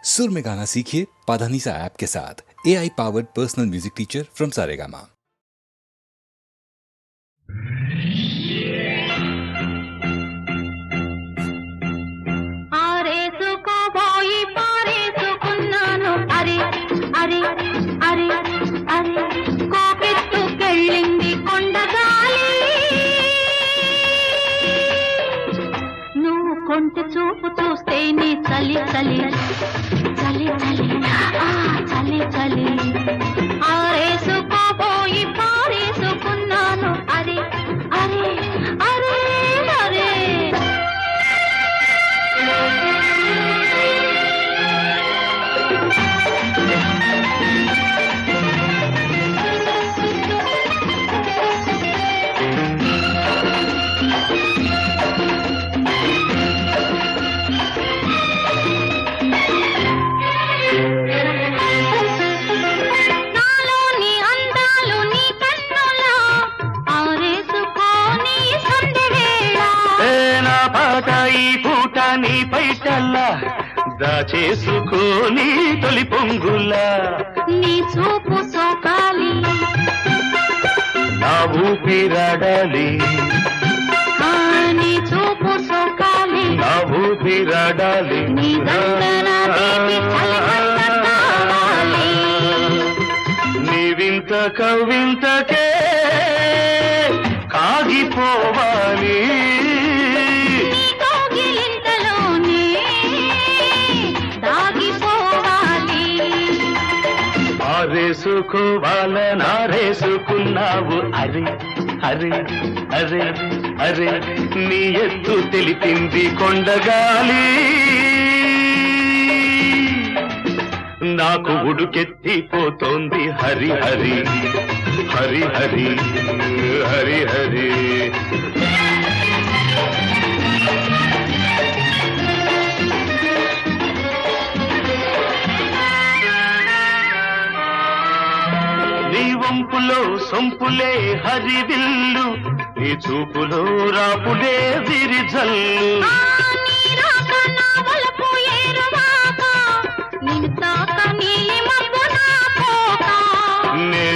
सुर में गाना सीखिए पाधानीसा ऐप के साथ। AI powered personal music teacher from Saregama. కొంటె చూపు చూస్తే నీ చలి చలి చలి చలి ఆ చలి చలి ఆరేసుకోపోయి పారేసుకున్నాను అరే అరే అరే అరే నీ పైటల్లా దాచేసుకోని తొలి పొంగులా నీ చూపు సోకాలి నా ఊపిరాడాలి నీ చూపు సోకాలి నా ఊపిరాడాలి నీ దండన నీ వింత కవింతకే కాగిపోవాలి ఆరేసుకోవాలనారేసుకున్నావు అరే అరే అరే అరే నీ ఎత్తు తెలిపింది కొండగాలి నాకు ఉడుకెత్తిపోతోంది హరి హరి హరి హరి హరి హరి వంపులో సొంపులే హరివిల్లు నీ చూపులో రాపులే విరిజల్లు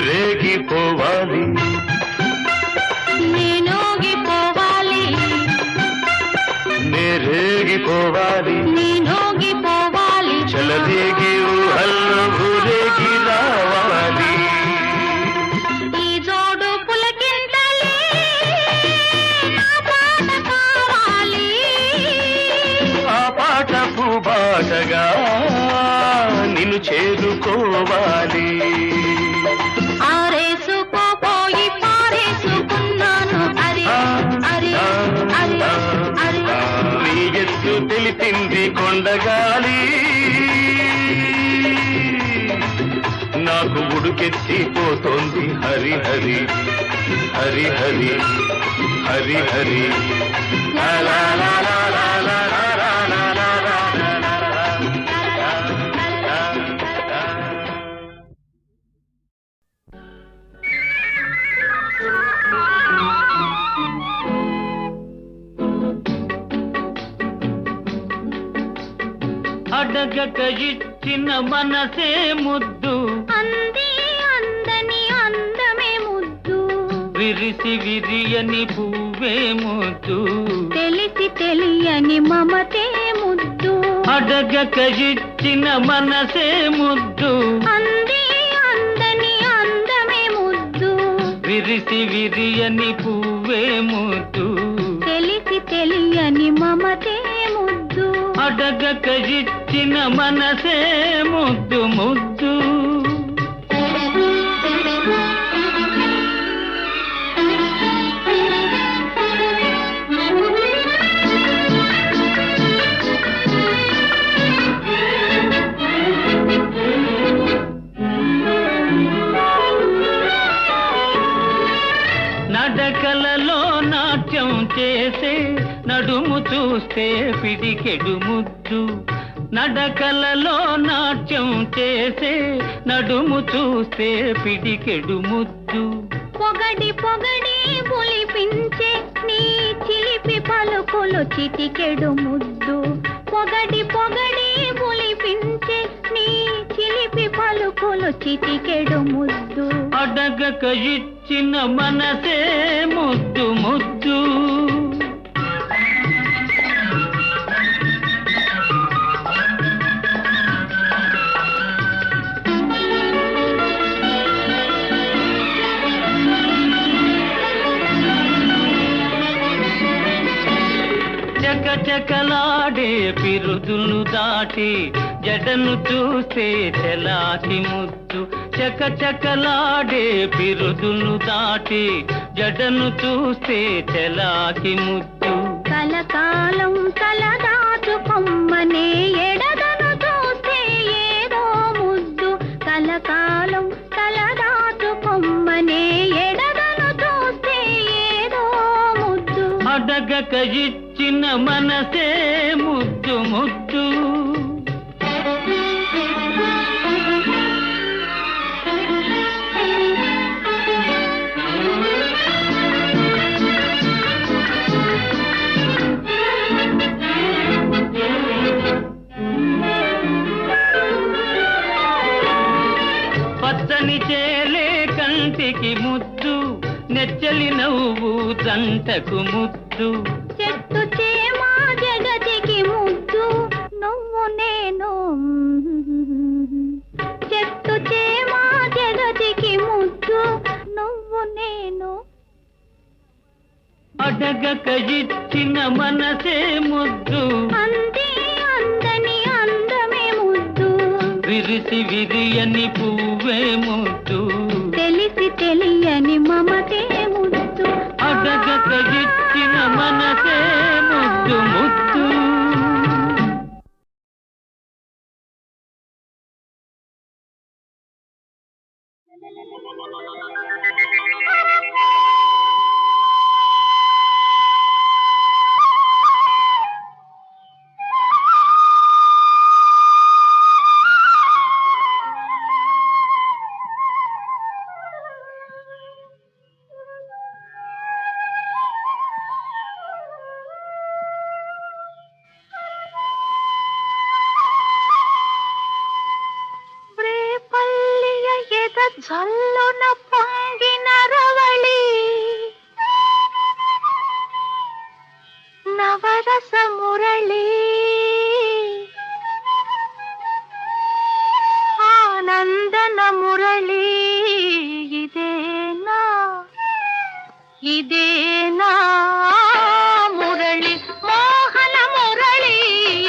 నేరేగిపోవాలి నేనోగిపోవాలి నేరేగిపోవాలి నేనోగిపోవాలి చలదేగి ఊహల్లో ఊరేగి రావాలి బాటగా నిన్ను చేరుకోవాలి ఆరేసుకోపోయి పారేసుకున్నాను అరే అరే అరే అరే నీ ఎత్తు తెలిపింది కొండగాలి నాకు ఉడుకెత్తిపోతోంది హరి హరి హరి హరి హరి హరి లా లా లా లా లా లా అడగక ఇచ్చిన మనసే ముద్దు అంది అందని అందమే ముద్దు విరిసి విరియని పువ్వే ముద్దు తెలిసి తెలియని మమతే ముద్దు అడగక ఇచ్చిన మనసే ముద్దు అంది అందని అందమే ముద్దు విరిసి విరియని పువ్వే ముద్దు తెలిసి తెలియని మమతే ముద్దు అడగక ఇచ్చిన మనసే ముద్దు ముద్దు నడకలలో నాట్యం చేసే నడుము చూస్తే పిడికెడు ముద్దు నడకలలో నాట్యం చేసే నడుము చూస్తే పిడికెడు ముద్దు పొగడి పొగడి పులిపించే నీ చిలిపి పలుకులు చిటికెడు ముద్దు పొగడి పొగడి పులిపించే చిటికెడు ముద్దు అడగక ఇచ్చిన మనసే ముద్దు ముద్దు చకచకలాడే పిరుదులు దాటి జడను చూస్తే చెలాకి ముద్దు చకచకలాడే పిరుదులు దాటి జడను చూస్తే చెలాకి ముద్దు కలకాలం తలదాచుకొమ్మనే ఎడదను చూస్తే ఏదో ముద్దు కలకాలం తలదాచుకొమ్మనే ఎడదను చూస్తే ఏదో ముద్దు అడగక ఇచ్చిన మనసే ముద్దు ముద్దు పచ్చని చేలే కంటికి ముద్దు నెచ్చలి నవ్వు జంటకు ముద్దు చెట్టు చేమా జగతికి ముద్దు నువ్వు నేను చెట్టు చేమా జగతికి ముద్దు నువ్వు నేను అడగక ఇచ్చిన మనసే ముద్దు అంది అందని అందమే ముద్దు విరిసి విరియని పువ్వే ముద్దు తెలిసి తెలియని మమతే ముద్దు అడగక ఇచ్చిన మనసే ముద్దు ముద్దు రేపల్లియ ఎద జల్లున పొంగిన రవళి నవరస మురళి ఆనందన మురళి ఇదేనా ఇదేనా మురళి మోహన మురళి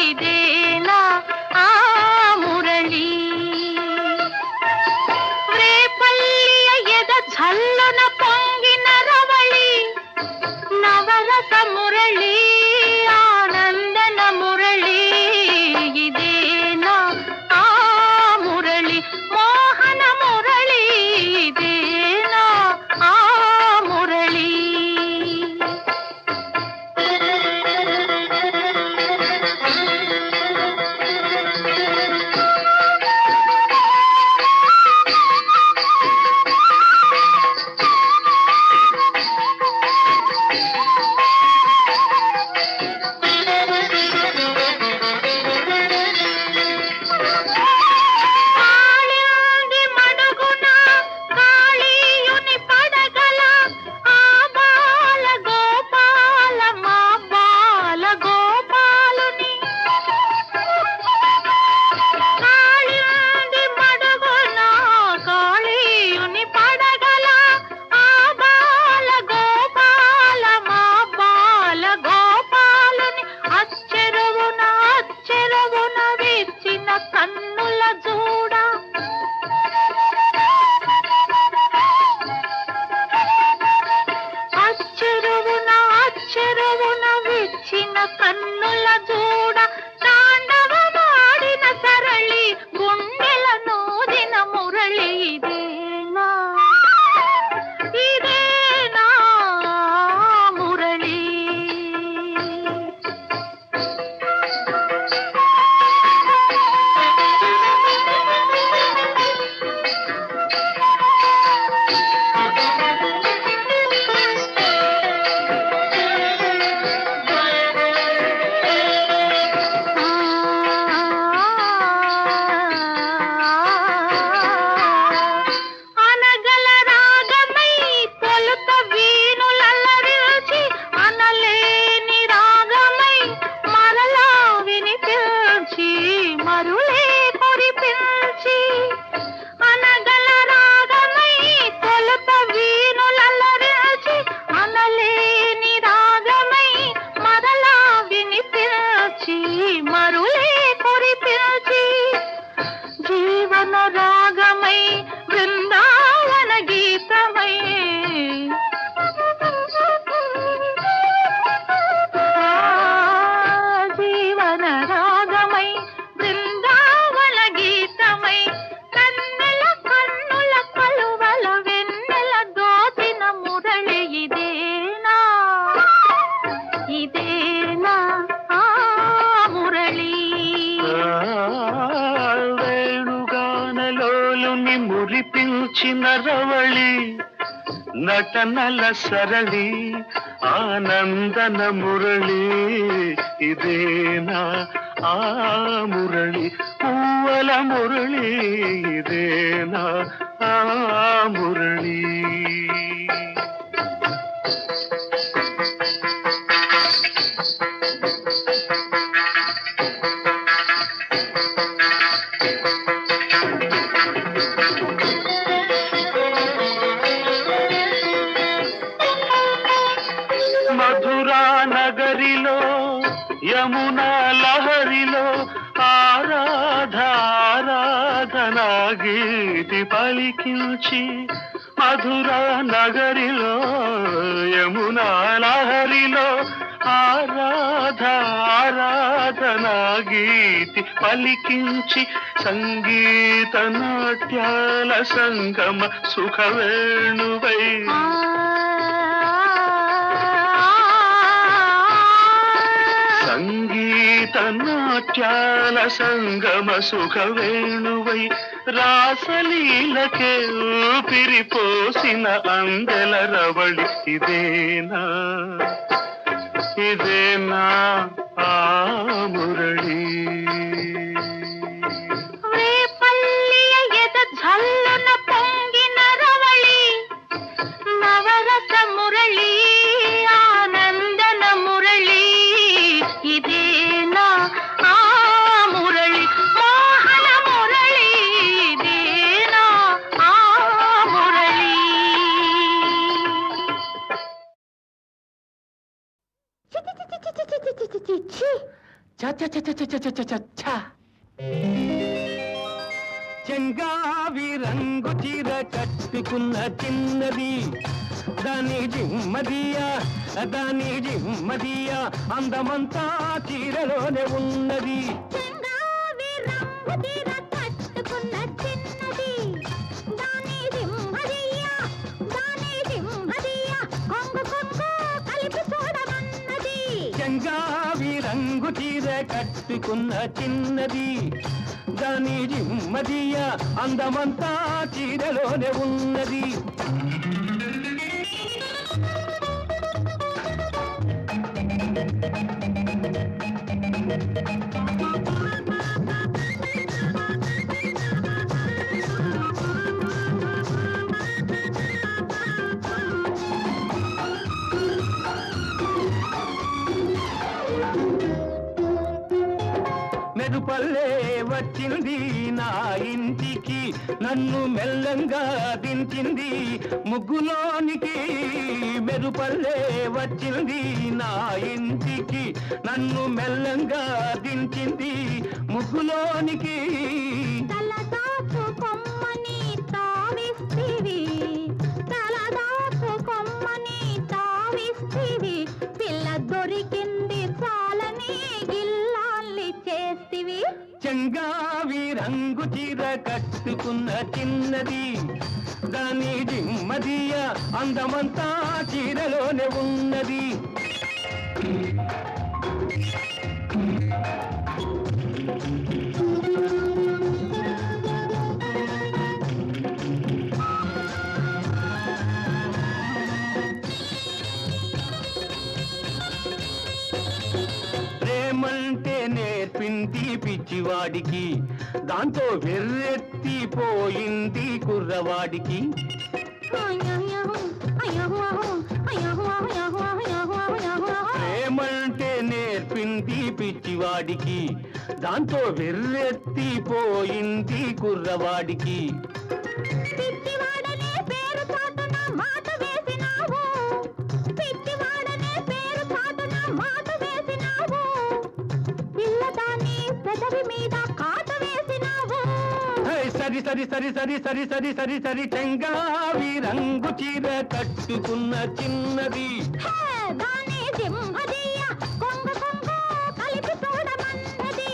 ఇదేనా ఆ మురళి రేపల్లియ మరులే కురిపించి అనగల రాగమై తొలుత వీణులల్లరించి అనలేని రాగమై మరలా వినిపించి మరులే కురిపించి జీవన రాగమై బృందావన గీతమై జీవన రాగమై బృందావన గీతమై కన్నెల కన్నుల కలువల వెన్నెల దోచిన మురళి ఇదేనా ఇదేనా ఆ మురళి వేణుగానలోలుని మురిపించిన రవళి నటనల సరళి ఆనందన మురళి ఇదేనా ఆ మురళి పూవల మురళి ఇదేనా ఆ మురళి మధురా నగరిలో యమునా లహరిలో ఆరాధనా గీతి పలికించి మధురా నగరిలో యమునా లహరిలో ఆరాధనా గీతి పలికించి సంగీత నాట్యాల సంగమ సుఖవేణువై సంగీత నాట్యాల సంగమ సుఖవేణువై రాసలీలకే ఊపిరిపోసిన అందెల రవళి ఇదేనా ఇదేనా ఆ మురళి రేపల్లియ ఎద ఝల్లున పొంగిన రవళి నవరస మురళి ఆనందన మురళి ఇదేనా ఆ మురళి మోహన మురళి ఇదేనా ఆ మురళి చెంగావి రంగు చీర కట్టుకున్న చిన్నది దాని జిమ్మదియా అందమంతా చీరలోనే ఉన్నది చెంగావి రంగు తీర కట్టుకున్న చిన్నది దాని సింహదియ్య కొంగు కొంగు కలిపి చూడమన్నది చెంగావి రంగు చీర కట్టుకున్న చిన్నది దాని జిమ్మదియా అందమంతా చీరలోనే ఉన్నది మెరుపల్లే వచ్చింది నా ఇంటికి నన్ను మెల్లంగా దించింది ముగ్గులోనికి మెరుపల్లే వచ్చింది నా ఇంటికి నన్ను మెల్లంగా దించింది ముగ్గులోనికి తలదాపు కొమ్మని తావిస్తివి తలదాపు కొమ్మని తావిస్తివి పిల్ల దొరికింది చాలని గిల్లాల్ని చేస్తివి చెంగావి రంగు చీర కట్టుకున్న చిన్నది దాని జిమ్మదియ అందమంతా చీరలోనే ఉన్నది ప్రేమంటే నేర్పింది పిచ్చివాడికి దాంతో వెర్రెత్తిపోయింది కుర్రవాడికి ప్రేమంటే నేర్పింది పిచ్చివాడికి దాంతో వెర్రెత్తిపోయింది కుర్రవాడికి. పిచ్చివాడనే పేరు చాటున మాట వేసినావు, పిచ్చివాడనే పేరు చాటున మాట వేసినావు, పిల్లదాన్ని పెదవి మీద కాట వేసినావు. సరి సరి సరి సరి సరి సరి సరి సరి చెంగావి రంగు చీర కట్టుకున్న చిన్నది. దాని సింహదీయ కొంగు కొంగు కలిపి చూడమన్నది.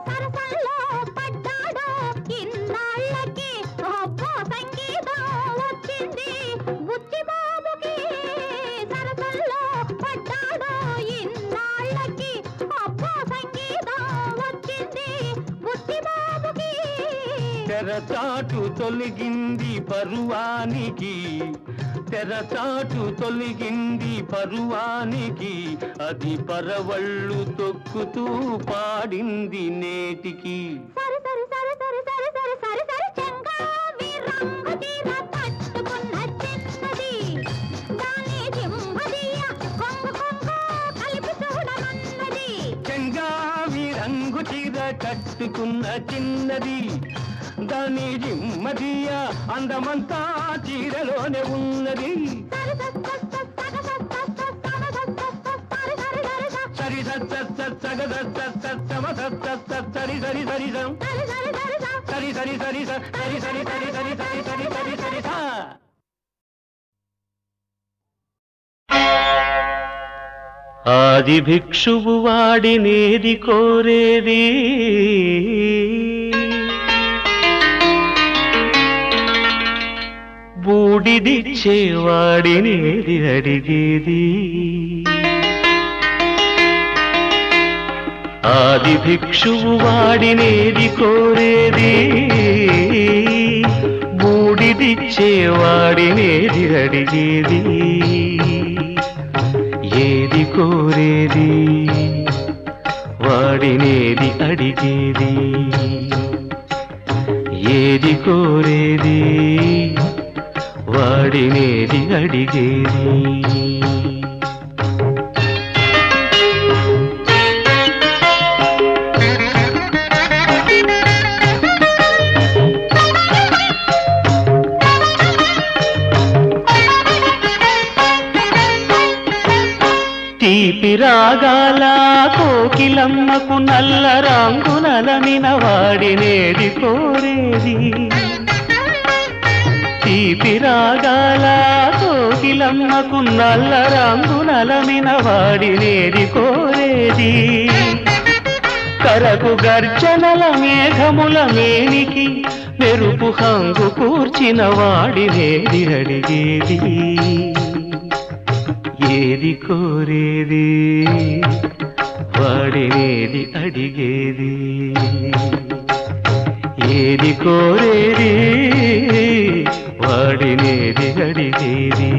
సరసల్లో పడ్డాడో ఇన్నాళ్ళకి అబ్బో సంగీతం వచ్చింది బుచ్చిబాబుకి. సరసల్లో పడ్డాడో ఇన్నాళ్ళకి అబ్బో సంగీతం వచ్చింది బుచ్చిబాబుకి. తెరచాటు తొలగింది పరువానికి, తెరచాటు తొలగింది పరువానికి, అది పరవళ్ళు తొక్కుతూ పాడింది నేటికి. సరి సరి సరి సరి సరి సరి సరి సరి చెంగావి రంగు చీర కట్టుకున్న చిన్నది. దాని సింహదీయ కొంగు కొంగు కలిపి చూడమన్నది. చెంగావి రంగు చీర కట్టుకున్న చిన్నది, దాని జిమ్మదియ అందమంతా చీరలోనే ఉన్నది. సరి సరి సరి సరి సరి సరి సరి సరి సగ సమ సరి సరి సరి సం సరి సరి సరి సరి సరి సరి సరి సరి సరి సరి సరి సరి సా. ఆది భిక్షువు వాడినేది కోరేది, బూడిదిచ్చేవాడినేది అడిగేది. ఆది భిక్షువు వాడినేది కోరేది, బూడిదిచ్చేవాడినేది అడిగేది. ఏది కోరేది వాడినేది అడిగేది, ఏది కోరేది వాడినేది అడిగేది. తీపి రాగాల కోకిలమ్మకు నల్ల రంగునలమిన వాడినేది కోరేది. తీపి రాగాల కోకిలమ్మకు నల్ల రంగునలమిన వాడినేది కోరేది. కరకు గర్జనల మేఘముల మేనికి మెరుపు హంగు కూర్చిన వాడినేది అడిగేది. ఏది కోరేది వాడినేది అడిగేది, ఏది కోరేది వాడినేది అడిగేది.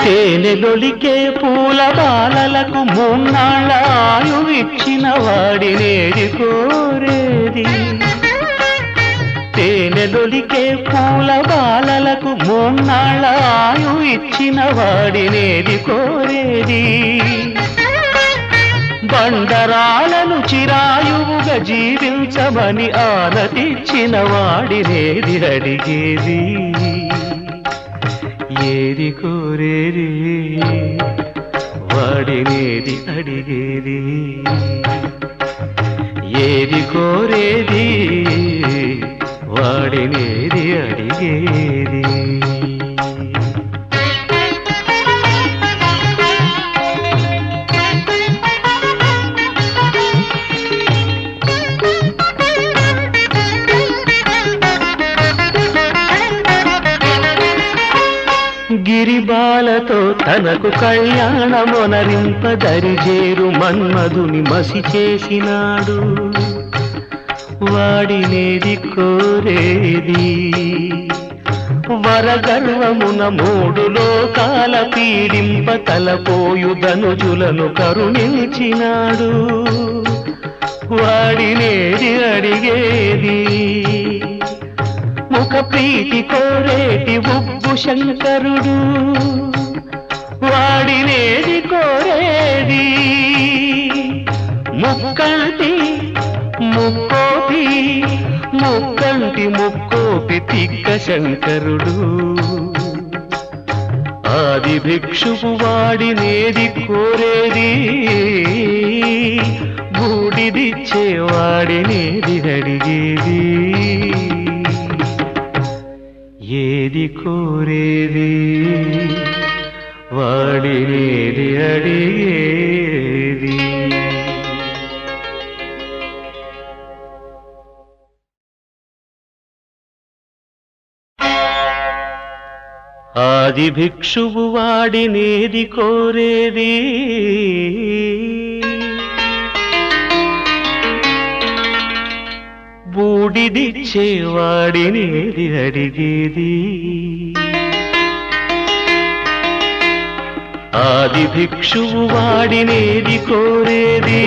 తేనెలొలికే పూల బాలలకు మూన్నాళ్ళ ఆయువిచ్చిన వాడినేది కోరేది. తేనెలొలికే పూల బాలలకు మూన్నాళ్ళ ఆయువిచ్చిన వాడినేది కోరేది. బండరాలను చిరాయువుగా జీవించమని ఆనతిచ్చిన వాడినేది అడిగేది. ఏది కోరేది వాడినేది అడిగేది, ఏది కోరేది వాడినేది అడిగేది. గిరిబాలతో తనకు కళ్యాణమొనరింపదరిజేరు మన్మధుని మసి చేసినాడు. వాడినేది కోరేది వరగర్వమున మూడు లోకాల పీడింప తలపోయు ధనుజులను కరుణించినాడు. వాడినేది అడిగేది ముఖ ప్రీతి కోరేటి ఉబ్బు శంకరుడు. వాడినేది కోరేది ముక్కంటి ముక్కోపి ముక్కంటి ముక్కోపి తిక్క శంకరుడు. ఆది భిక్షువు వాడినేది కోరేది బూడిదిచ్చే వాడినేది అడిగేది. ఏది కోరేది వాడినేది అడిగేది. ఆది భిక్షువు వాడినేది కోరేది బూడిదిచ్చేవాడినేది అడిగేది. ఆది భిక్షువు వాడినేది కోరేది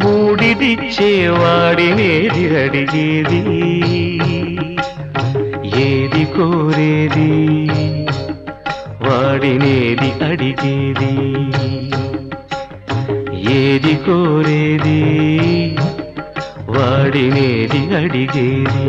బూడిదిచ్చేవాడినేది అడిగేది. ఏది కోరేది వాడినేది అడిగేది. ఏది కోరేది వాడినేది అడిగేది.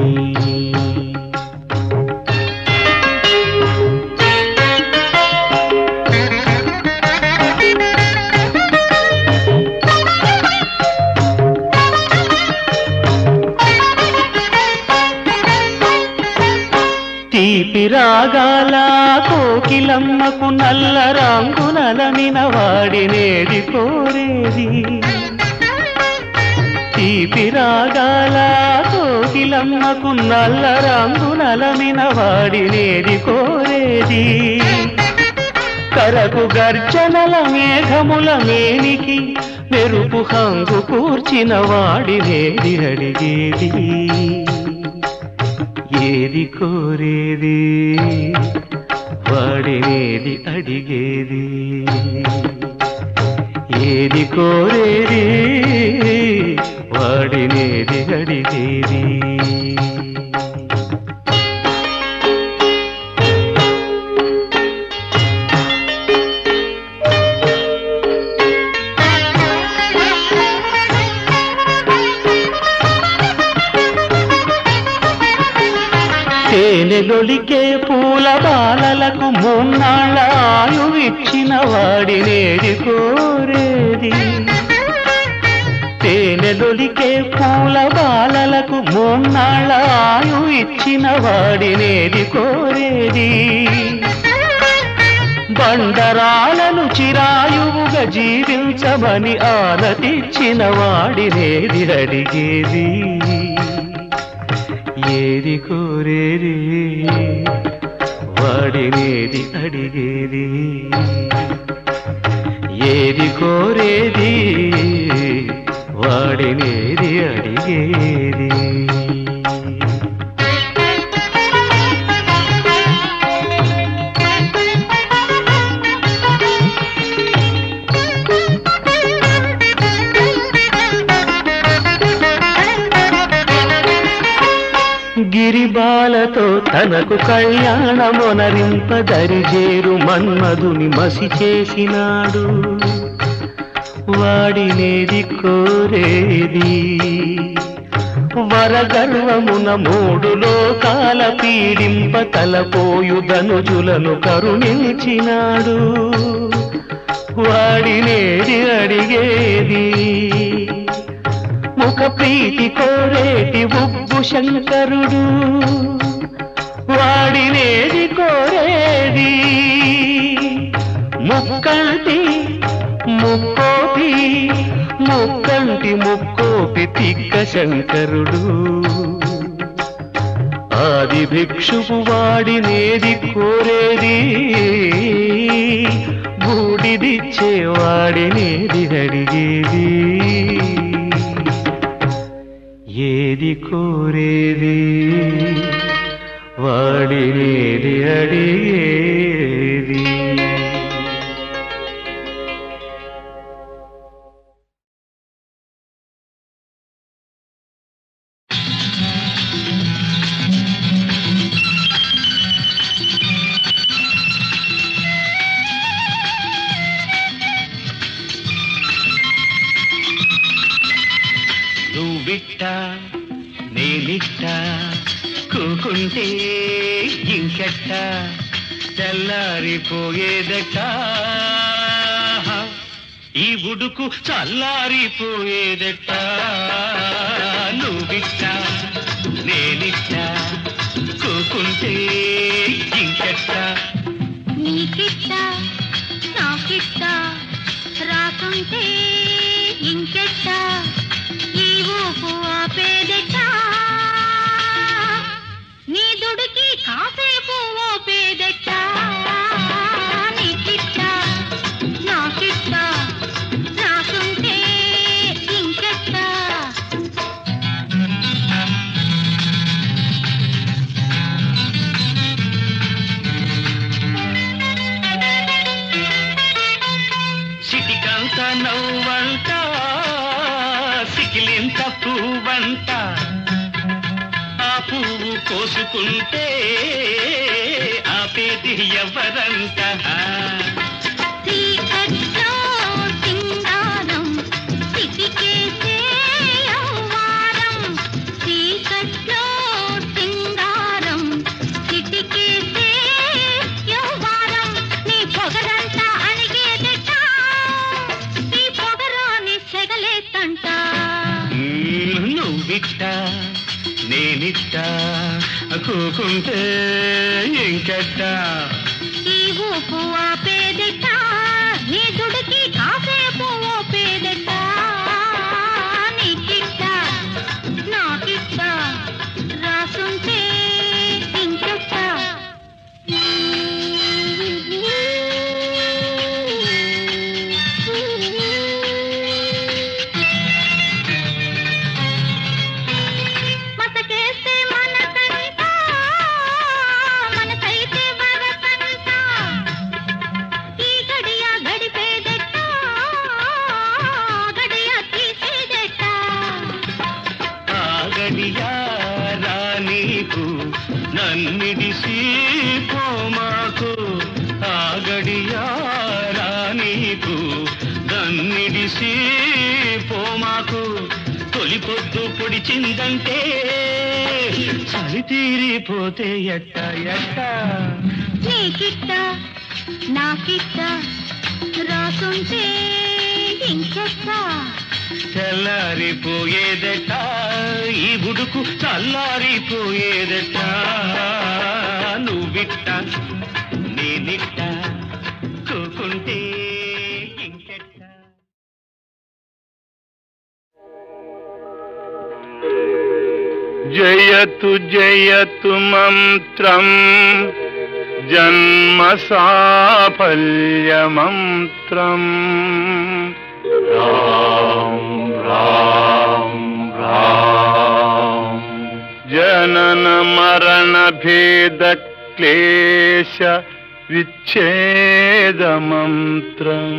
తీపి రాగాల కోకిలమ్మకు నల్ల రంగునలనిన వాడినేది కోరేది. తీపి రాగాల కోకిలమ్మకు నల్ల రంగునలనిన వాడినేది కోరేది. కరకు గర్జనల మేఘముల మేనికి మెరుపు హంగు కూర్చిన వాడినేది అడిగేది. ఏది కోరేది వాడినేది అడిగేది. ఏది కోరేది వాడినేది అడిగేది. తేనెలొలికే పూల బాలలకు మూన్నాళ్ళ ఆయువిచ్చిన వాడినేది కోరేది. తేనెలొలికే పూల బాలలకు మూన్నాళ్ళ ఆయు ఇచ్చిన వాడినేది కోరేది. బండరాలను చిరాయువుగా జీవించమని ఆనతిచ్చిన వాడినేది అడిగేది. ఏది కోరేది వాడినేది అడిగేది. ఏది కోరేది వాడినేది అడిగేది. గిరిబాలతో తనకు కళ్యాణమొనరింపదరిజేరు మన్మధుని మసి చేసినాడు. వాడినేది కోరేది వరగర్వమున మూడు లోకాల పీడింప తలపోయు ధనుజులను కరుణించినాడు. వాడినేది అడిగేది ముఖ ప్రీతి కోరేటి ఉబ్బు శంకరుడు. వాడినేది కోరేది ముక్కంటి ముక్కోపి ముక్కంటి ముక్కోపి తిక్క శంకరుడు. ఆది వాడి భిక్షువు వాడినేది కోరేది, బూడిదిచ్చే వాడినేది అడిగేది, ఏది కోరేది వాడినేది అడిగేది. నువ్విట్ట నేనిట్ట కూకుంటే ఇంకెట్ట తెల్లారిపోయేదట, ఈ ఉడుకు చల్లారిపోయేదట. నువ్విట్ట నేనిట్ట కూకుంటే ఇంకెట్ట, నీకిట్ట నాకిట్ట రాకుంటే ఇంకెట్ట, ఈ ఊపు ఆపేదెట్ట, నీ దుడికి కాసేపు ఓపేదెట్ట. నీకిట్ట నాకిట్ట రాకుంటే ఇంకెట్ట. సిటికంత నవ్వంట, సికిలింత పువ్వంట, ఆ పువ్వు కోసుకుంటే ఆపేది ఎవరంట. చీకట్లో సింగారం చిటికేసే యవ్వారం, చీకట్లో సింగారం చిటికేసే యవ్వారం, నీ పొగరంతా అణిగేదట, ఈ పొగరాని సెగలేతంట. నువ్విట్ట నేనిట్ట కూకుంటే ఇంకెట్ట, ఈ ఊపు ఆపేదట, నీ దుడికి కాసేపు ఓపేదట. నీకిట్ట నాకిట్ట రాసుంటే ఇంకెట్ట. మసకేస్తే మనసంతా, మనసైతే వరసంతా, ఈ గడియ గడిపేదెట్ట, గడియ తీసేదెట్ట. ఆ గడియారా నీకు నన్నిడిసి పోమాకు, ఆ గడియారా నీకు నన్నిడిసి పోమాకు, తొలి పొద్దు పొడిచిందంటే చలి తీరిపోతే ఎట్ట ఎట్ట. నీకిట్ట నాకిట్ట రాసుంటే ఇంకెట్ట. తెల్లారిపోయేదట, ఈ బుడుకు చల్లారిపోయేదట. నువ్విట్ట నేనిట్ట కూకుంటే ఇంకెట్ట. జయతు జయతు మంత్రం జన్మ సాఫల్య మంత్రం, రాం రాం రాం. జనన మరణ భేద క్లేశ విచ్ఛేద మంత్రం,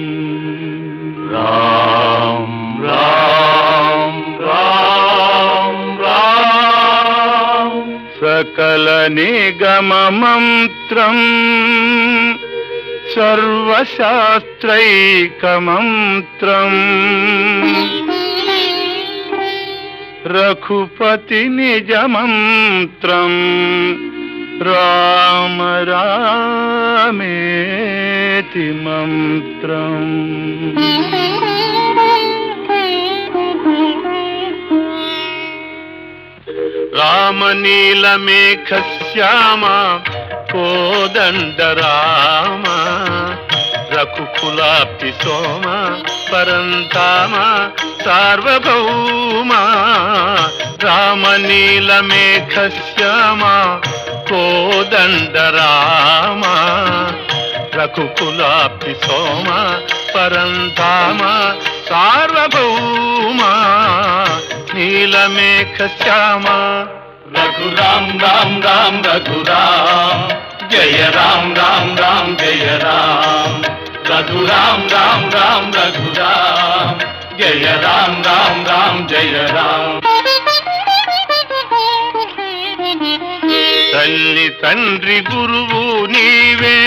రాం రాం రాం రాం. సకల నిగమ మంత్రం సర్వశాస్త్రైక మంత్రం, రఘుపతి నిజ మంత్రం, రామ రామేతి మంత్రం. రామనీలమేఘ శ్యామ కోదండ రామ, రఘుకులాప్తి సోమ పరంతామ సార్వభౌమ. రామనీలమేఘ శ్యామ కోదండరామ రఘుకులాప్తి సోమ పరంధామ సార్వభౌమ నీలమేఘ శ్యామ రఘురాం రామ్ రామ్ రఘురాం జయ రామ్ రామ్ రామ్ జయ రామ్ రఘురాం రామ్ రామ్ రఘురాం జయ రామ్ రామ్ రామ్ జయ రామ్ తల్లి తండ్రి గురువు నీవే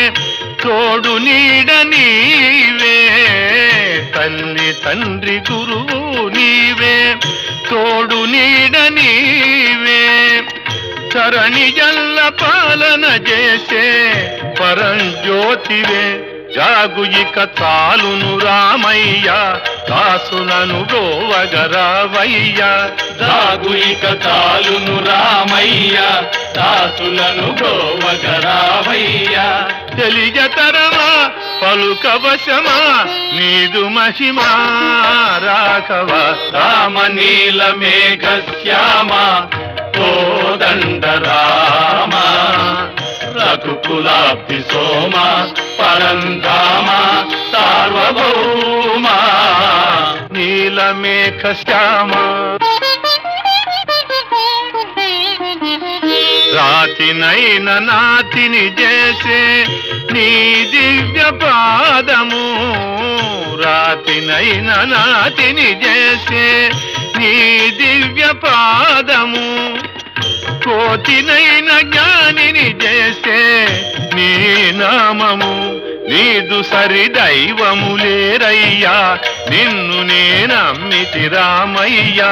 తోడు నీడ నీవే తల్లి తండ్రి గురువు నీవే తోడు నీడ నీవే చరణి జల్ల పాలన చేసే పరంజ్యోతివే జాగు ఇక చాలును రామయ్య దాసులను గోవగరావయ్య జాగు ఇక చాలును రామయ్య దాసులను గోవగరావయ్య తెలియతరమా పలుకవశమా నీదు మహిమా రాఘవ రామ నీల మేఘ శ్యామ కోదండ రామ రఘుకులాబ్ధి సోమ పరంధామ సార్వభౌమ నీలమేఘ శ్యామ రాతినైన నాతిని చేసే నీ దివ్య పాదము రాతినైన నాతిని చేసే నీ దివ్య పాదము కోతినైన జ్ఞానిని చేసే నీ నామము నీదు సరి దైవము లేరయ్యా నిన్ను నేనమ్మితి రామయ్యా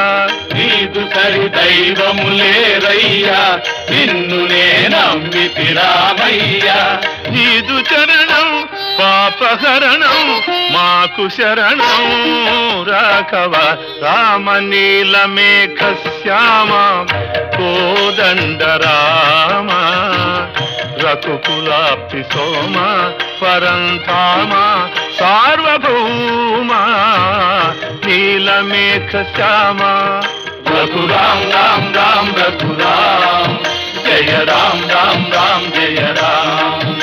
నీదు సరి దైవము లేరయ్యా నిన్ను నేనమ్మితి రామయ్యా నీదు చరణం పాపహరణం మాకు శరణం రాఘవ రామ నీలమేఘ శ్యామ కోదండ రామ రఘుకులాప్తి సోమ పరంధామ సార్వభౌమ నీలమేఘ శ్యామ రఘురాం రామ్ రామ్ రఘురాం జయ రామ్ రామ్ రామ్ జయ రామ్